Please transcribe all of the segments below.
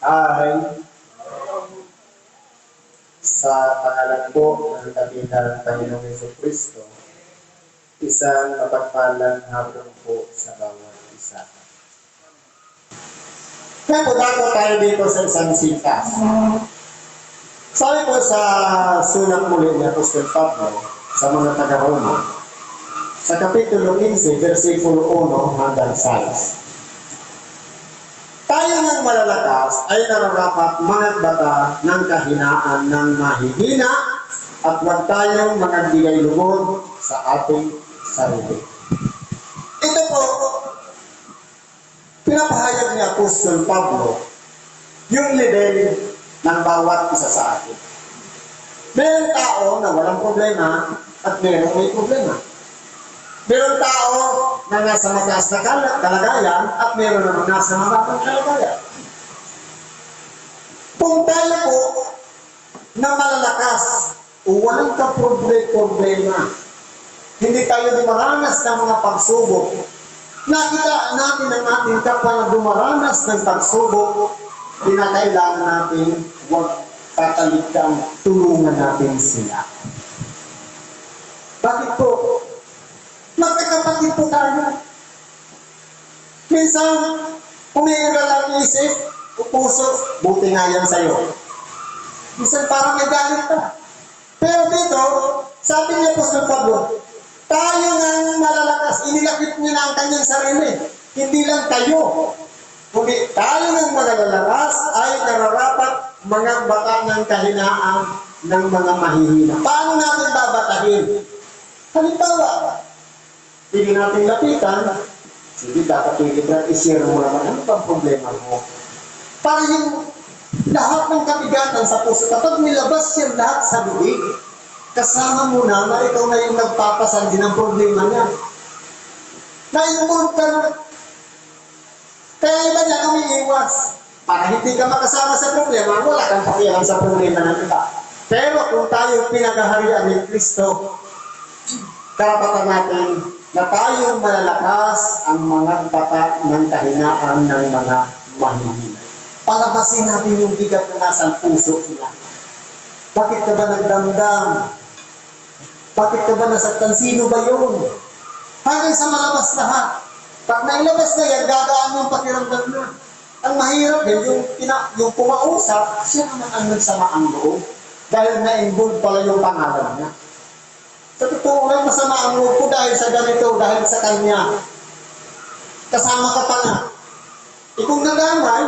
Ay, sa pangalan po ng dakilang Panginoong Jesucristo, isang mapagpalang hapon po sa bawat isa. Nagbago tayo dito sa isang sikas. Sabi po sa sulat muli ni Apostol Pablo sa mga taga-Roma, sa Kapitulo 15, versikulo 1 hanggang 6. Tayo ng malalakas ay nararapat managbata ng kahinaan ng mahihina at huwag tayong magbigay lugod sa ating sarili. Ito po, pinapahayag ni Apostol Pablo yung level ng bawat isa sa atin. Mayroong tao na walang problema at mayroong may problema. Mayroong tao na nasa mataas na kalagayan at mayroon naman nasa mababang kalagayan. Kung tayo po na malalakas o walang kaproblema, hindi tayo dumaranas ng mga pagsubok, nakita natin ang ating kapwa na dumaranas ng pagsubok, kinakailangan natin huwag katalikang tulungan natin sila. Bakit po? Magkakapatid po tayo. Minsan, umiiral ang isip o puso, buti nga yan sa'yo. Minsan parang may galit ka. Pero dito, sabi niya po sa Pablo, tayo nga malalakas, inilakip niya na ang kanyang sarili. Hindi lang tayo. Kundi tayo ng malalakas ay nararapat mga bata ng kahinaan ng mga mahihina. Paano natin babatahin? Halimbawa, hindi natin lapitan, sige, kakapigit na, i-share mo naman, ano bang problema mo? Para yung lahat ng kabigatan sa puso, kapag nilabas yan lahat sa bibig, kasama mo na ikaw na yung nagpapasandi ng problema niya. Na-involve ka na. Kaya iba niya umiiwas. Para hindi ka makasama sa problema, wala kang pakialam sa problema ng iba. Pero kung tayo pinagaharian ni Kristo, karapatan natin na tayong malalakas ang mga bata ng kahinaan ng mga mahihina. Palabasin natin yung bigat na nasa puso nila. Bakit ka ba nagdamdam? Bakit ka ba nasaktan? Sino ba yun? Hanggang sa malabas lahat. Pag nailabas na yan, gagaan yung pakiramdam na. Ang mahirap din, yung pumausap, siya naman ang nagsamaang loob. Dahil na-involve pala yung pangalan niya. Sa totoo lang, masama ang loob ko dahil sa ganito, dahil sa kanya. Kasama ka pa nga. Kung nagamay,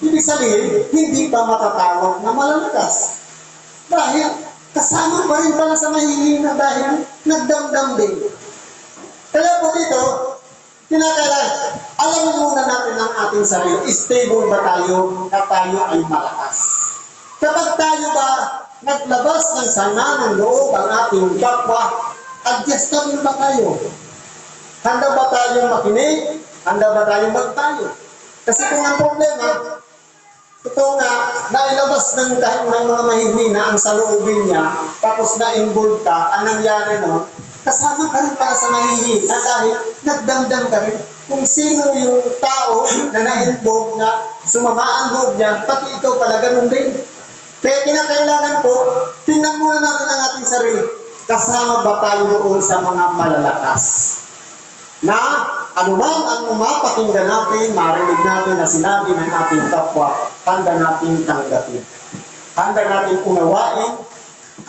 ibig sabihin, hindi pa matatawag na malalakas. Dahil kasama pa rin pala sa mahihina dahil nagdamdam din. Kaya po dito, kinakailangan, alamin muna natin ang ating sarili. Stable ba tayo na tayo ay malakas? Kapag tayo ba naglabas ng sama ng loob ang ating kapwa, adjustable ba tayo? Handa ba tayong makinig? Handa ba tayong magtayo? Kasi kung ang problema, ito nga, nailabas ng mga mahihina ang saloobin niya, tapos na-involve ka, anong nangyari no? Kasama ka rin para sa mahihina dahil nagdamdam ka rin. Kung sino yung tao na na-involve na sumama ang loob niya, pati ikaw pala ganun din. Kaya kinakailangan po, tingnan muna natin ang ating sarili. Kasama ba tayo doon sa mga malalakas? Na anuman ang mapakinggan natin, marinig natin na sinabi ng ating kapwa, handa natin tanggapin. Handa natin unawain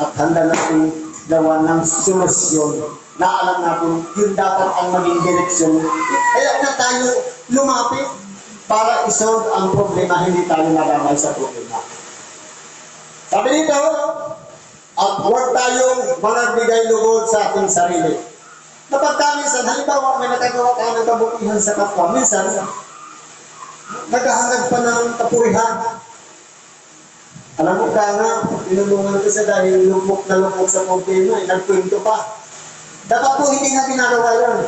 at handa natin gawa ng solusyon na alam natin yun dapat ang maging direksyon. Kaya na tayo lumapit para isolve ang problema, hindi tayo nadamay sa problema. Sabi dito, at huwag tayong magbigay lugod sa ating sarili. Napagkaminsan, halimbawa may nakagawa tayo ng kabutihan sa kapwa, minsan, naghahangad pa ng kapurihan. Alam mo ka nga, tinulungan ko siya dahil lumok na lumok sa problema, nagkwento pa. Dapat po hindi na ginagawa yan.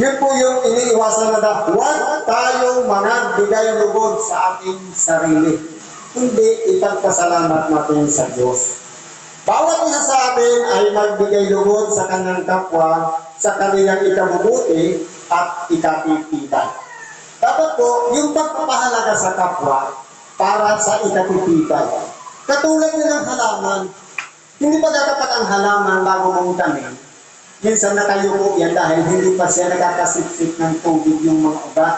Yun po yung iniiwasan na dapat. Huwag tayong magbigay lugod sa ating sarili. Hindi ipagpasalamat natin sa Diyos. Bawat isa sa atin ay magbigay lugod sa kanyang kapwa sa kanilang ikabubuti at ikatitipan. Dapat po, yung pagpapahalaga sa kapwa, para sa ikatitibay. Katulad din ng halaman, hindi pa dapat ang halaman bago mong tanim. Minsan nakayuko yan dahil hindi pa siya nakakasipsip ng tubig yung mga ugat.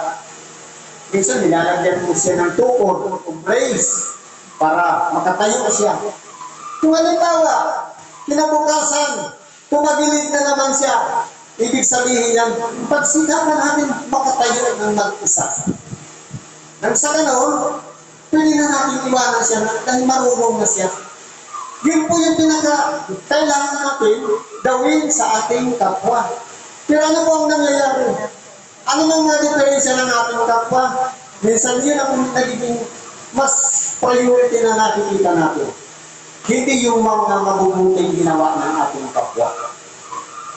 Minsan nilalagyan mo siya ng tukod o brace para makatayo siya. Kung halimbawa, kinabukasan, tumagilid na naman siya, ibig sabihin yan, pagsikapan natin makatayo ng mag-isa. Nang sa ganon, pwede na natin iwanan siya dahil marunong na siya. Yun po yung kailangan natin gawin sa ating kapwa. Pero ano po ang nangyayari? Ano nang mga diferensya ng ating kapwa? Minsan yun ang nagiging mas priority na nakikita natin. Hindi yung mga mabubuting ginawa ng ating kapwa.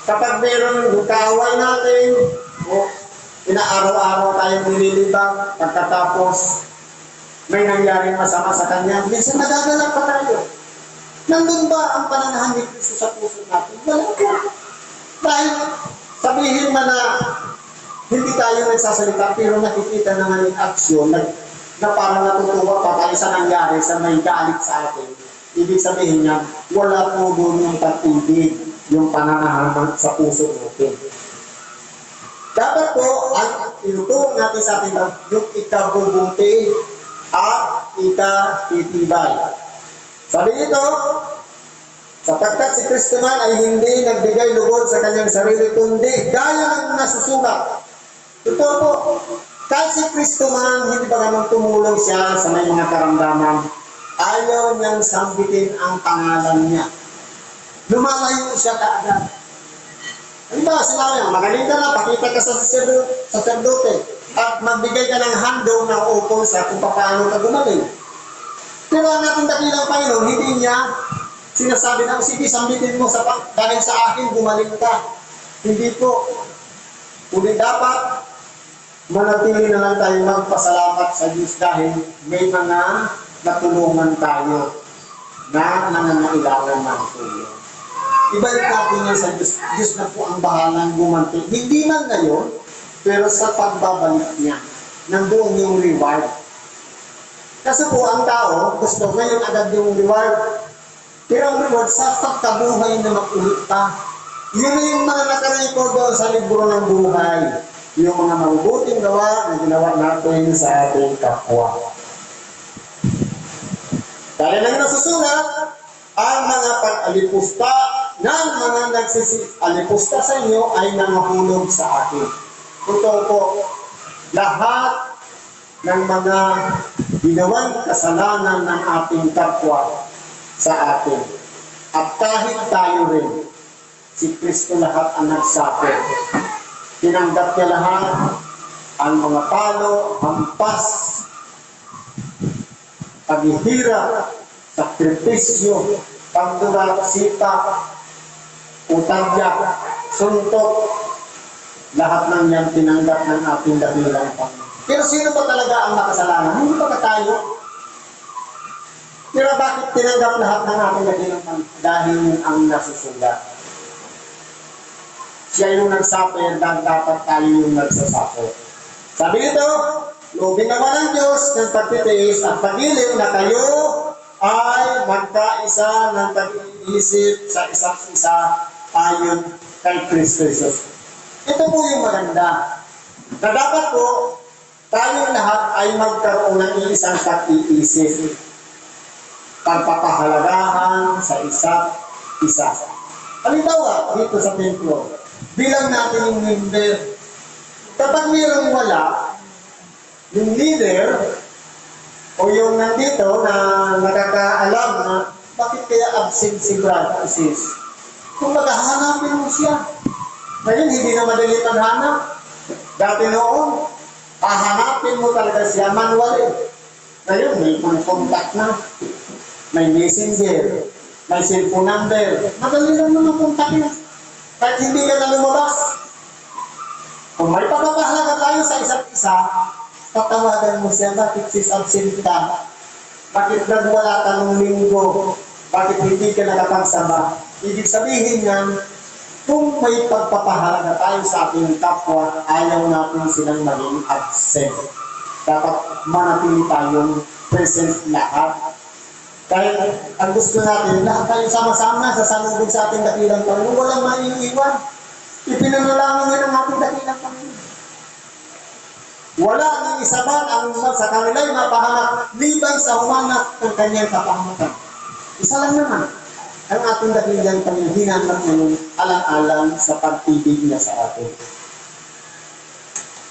Kapag meron yung kaaway natin, o inaaraw-araw tayong nililibang, pagkatapos may nangyaring masama sa kanya, minsan nagagalak pa tayo. Nandun ba ang pananahan ni Kristo sa puso natin? Wala po. Dahil sabihin man na hindi tayo nagsasalita, pero nakikita naman yung aksyon na parang natutuwa pa tayo sa nangyari sa may galit sa atin. Ibig sabihin niya, wala po doon yung pag-ibig, yung pananahan sa puso natin. Dapat po, ang tinutulong natin sa atin yung ikabubuti at ikatitibay. Sabi nito, sapagkat si Kristo man ay hindi nagbigay lugod sa kanyang sarili, kundi gaya ng nasusulat. Ito po, kahit si Kristo man, hindi ba naman tumulong siya sa may mga karamdaman, ayaw niyang sambitin ang pangalan niya. Lumalayo siya kaagad. Ano ba, sinabi niya, magaling ka na, pakita ka sa sacerdote, at magbigay ka ng handog na ukol sa kung paano ka gumaling. Pero ang ating dakilang Panginoon, hindi niya sinasabi na, sige, sambitin mo dahil sa akin, gumaling ka. Hindi po. Kundi dapat, manatili na lang tayo magpasalamat sa Diyos dahil may mga natulungan tayo na nangangailangan ng tulong. Ibalik natin yan sa Diyos. Diyos na po ang bahalang gumanti. Hindi man ngayon, pero sa pagbabalik niya, nandoon yung reward. Kasi po ang tao, gusto ngayon agad yung reward. Pero ang reward sa pagkabuhay na makulit pa. Yun yung mga nakarecord doon sa libro ng buhay. Yung mga mabubuting gawa na ginawa natin sa ating kapwa. Dahil lang nasusulat, ang mga pag-alipusta ng mga nagsisi-alipusta sa inyo ay nangahulog sa akin. Ito po, lahat ng mga ginawang kasalanan ng ating kapwa sa atin. At kahit tayo rin, si Kristo lahat ang nagsuffer. Tinanggap niya lahat ang mga palo, hampas, paghihirap, sakripisyo, pagdurak, sipa, utagyak, suntok, lahat ng yan tinanggap ng ating dakilang Panginoon. Pero sino ba talaga ang makasalanan? Hindi ba tayo? Pero bakit tinanggap lahat ng ating dakilang Panginoon? Dahil ang nasusulat. Siya yung nagsaper, dahil dapat tayo yung nagsasaper. Sabi nito, loobin naman ng Diyos ng pagtitiis at pag-ilim na kayo ay magkaisa ng pag-iisip sa isa't isa ayon kay Kristo Jesus. Ito po yung maganda. Na dapat po, tayong lahat ay magkaroon ng isang pag-iisip. Pagpapahalagahan sa isa't isa. Halimbawa, dito sa templo, bilang natin yung member. Kapag mayroong wala, yung leader, o yung nandito na nakakaalam na bakit kaya absent si brother, sis. Kung maghahanapin mo siya. Ngayon, hindi na madali maghanap. Dati noon, hahanapin mo talaga siya manually. Ngayon, may contact na. May messenger. May cellphone number. Madali lang naman contact na. Kahit hindi ka na lumabas. Kung may pagpapahalaga tayo sa isa't isa, tatawagan mo siya, bakit sis absent ka? Bakit nagwala ka ng linggo? Bakit hindi ka nakapagsama? Ibig sabihin yan, kung may pagpapahalaga tayo sa ating kapwa, ayaw natin silang maging absent. Dapat manatili tayong present lahat. Dahil ang gusto natin, lahat tayo sama-sama sa salubog sa ating dakilang Panginoon. Walang maiiwan. Ipinanalangin niya ng ating dakilang Panginoon. Wala ng isa man ang sa kanila'y mapahamak liban sa humanap ng kanyang kapahamakan. Isa lang naman ang ating dakilang Panginoon, hinanap ng alang-alang sa pag-ibig niya sa atin.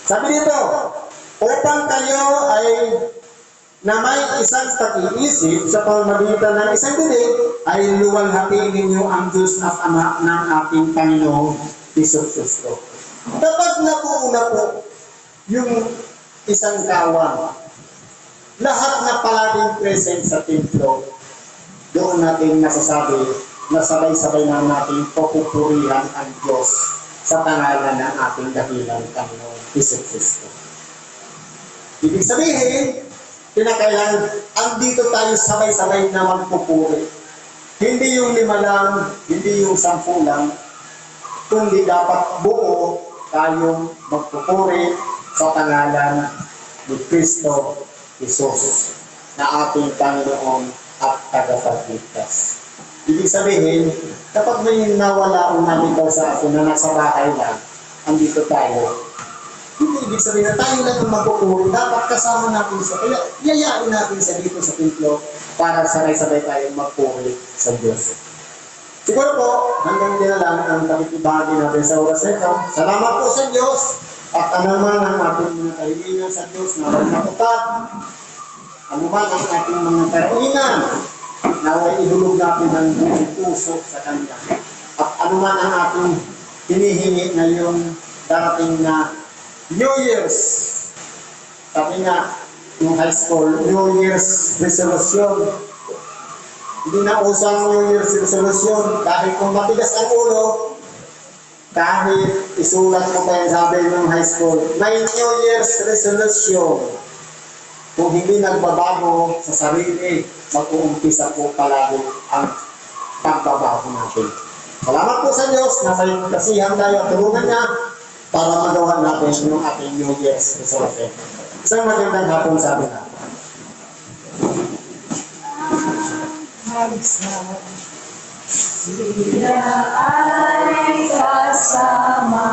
Sabi dito, upang kayo ay na may isang pag-iisip sa pamamagitan ng isang dinig, ay luwalhatiin ninyo ang Diyos at Ama ng ating Panginoong Hesus Kristo. Kapag nabuo na po yung isang kawan, lahat na palaging present sa templo, doon natin nasasabi na sabay-sabay na natin papupurihan ang Diyos sa pangalan ng ating dakilang Panginoon Hesus Kristo. Ibig sabihin, pinakailangan, andito tayo sabay-sabay na magpupuri. Hindi yung 5 lang, hindi yung 10 lang, kundi dapat buo tayong magpupuri sa pangalan ni Kristo Jesus na ating Panginoon at tagapagligtas. Ibig sabihin, kapag may nawala o nabitaw sa atin na nasa bahay lang, andito tayo. Hindi ibig sabihin na tayo lang ang magpupuri. Dapat kasama natin siya. Kaya yayain natin siya dito sa templo para sabay-sabay tayong magpupuri sa Diyos. Siguro po, hanggang din na lang ang pakikibahagi natin sa oras na ito. Salamat po sa Diyos at anuman ang ating mga kahilingan sa Diyos na walang matupad. Anuman ang ating mga kahilingan naway ihulog natin ang buong puso sa Kanya. At anuman ang ating hinihingi ngayong darating na New Year's. Sabi nga, yung high school, New Year's resolution. Hindi na usang New Year's resolution. Kahit kung matigas ang ulo, kahit isulat mo pa yung sabi ng high school, may New Year's resolution. Kung hindi nagbabago sa sarili, mag-uumpisa po palagi ang pagbabago natin. Salamat po sa Diyos na may kasihan tayo at tulungan niya para magawa natin yung ating New Year's resolution. Isang magandang hapon sa atin natin. Sila ay kasama